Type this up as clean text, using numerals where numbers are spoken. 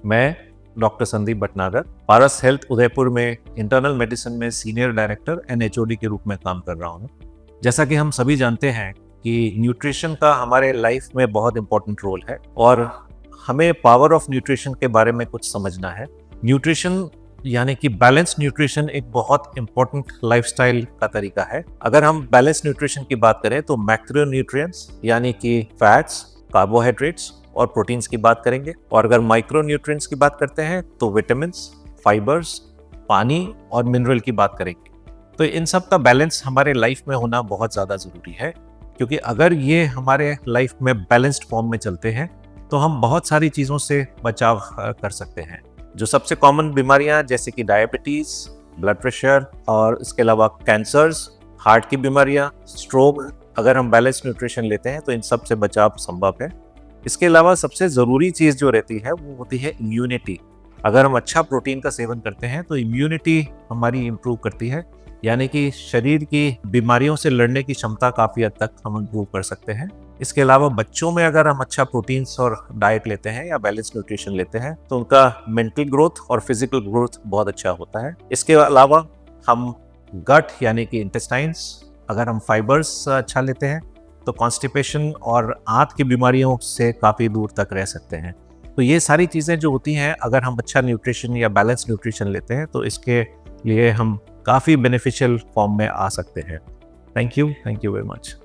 मैं डॉक्टर संदीप भटनागर पारस हेल्थ उदयपुर में internal medicine में सीनियर डायरेक्टर एनएचओडी के रूप में काम कर रहा हूँ। जैसा कि हम सभी जानते हैं कि न्यूट्रिशन का हमारे लाइफ में बहुत इंपॉर्टेंट रोल है और हमें पावर ऑफ न्यूट्रिशन के बारे में कुछ समझना है। न्यूट्रिशन यानी कि बैलेंस न्यूट्रिशन एक बहुत इंपॉर्टेंट लाइफस्टाइल का तरीका है। अगर हम बैलेंस न्यूट्रिशन की बात करें तो मैक्रोन्यूट्रिएंट्स यानी कि फैट्स, कार्बोहाइड्रेट्स और प्रोटीन्स की बात करेंगे, और अगर माइक्रो न्यूट्रिएंट्स की बात करते हैं तो विटामिन्स, फाइबर्स, पानी और मिनरल की बात करेंगे। तो इन सब का बैलेंस हमारे लाइफ में होना बहुत ज़्यादा ज़रूरी है, क्योंकि अगर ये हमारे लाइफ में बैलेंस्ड फॉर्म में चलते हैं तो हम बहुत सारी चीज़ों से बचाव कर सकते हैं। जो सबसे कॉमन बीमारियां जैसे कि डायबिटीज़, ब्लड प्रेशर और इसके अलावा कैंसर्स, हार्ट की बीमारियां, स्ट्रोक, अगर हम बैलेंस न्यूट्रिशन लेते हैं तो इन सब से बचाव संभव है। इसके अलावा सबसे ज़रूरी चीज़ जो रहती है वो होती है इम्यूनिटी। अगर हम अच्छा प्रोटीन का सेवन करते हैं तो इम्यूनिटी हमारी इम्प्रूव करती है, यानी कि शरीर की बीमारियों से लड़ने की क्षमता काफ़ी हद तक हम इम्प्रूव कर सकते हैं। इसके अलावा बच्चों में अगर हम अच्छा प्रोटीन्स और डाइट लेते हैं या बैलेंस न्यूट्रिशन लेते हैं तो उनका मेंटल ग्रोथ और फिजिकल ग्रोथ बहुत अच्छा होता है। इसके अलावा हम गट यानी कि इंटेस्टाइन्स, अगर हम फाइबर्स अच्छा लेते हैं तो कॉन्स्टिपेशन और आंत की बीमारियों से काफ़ी दूर तक रह सकते हैं। तो ये सारी चीज़ें जो होती हैं, अगर हम अच्छा न्यूट्रिशन या बैलेंस न्यूट्रिशन लेते हैं तो इसके लिए हम काफ़ी बेनिफिशियल फॉर्म में आ सकते हैं। Thank you very much.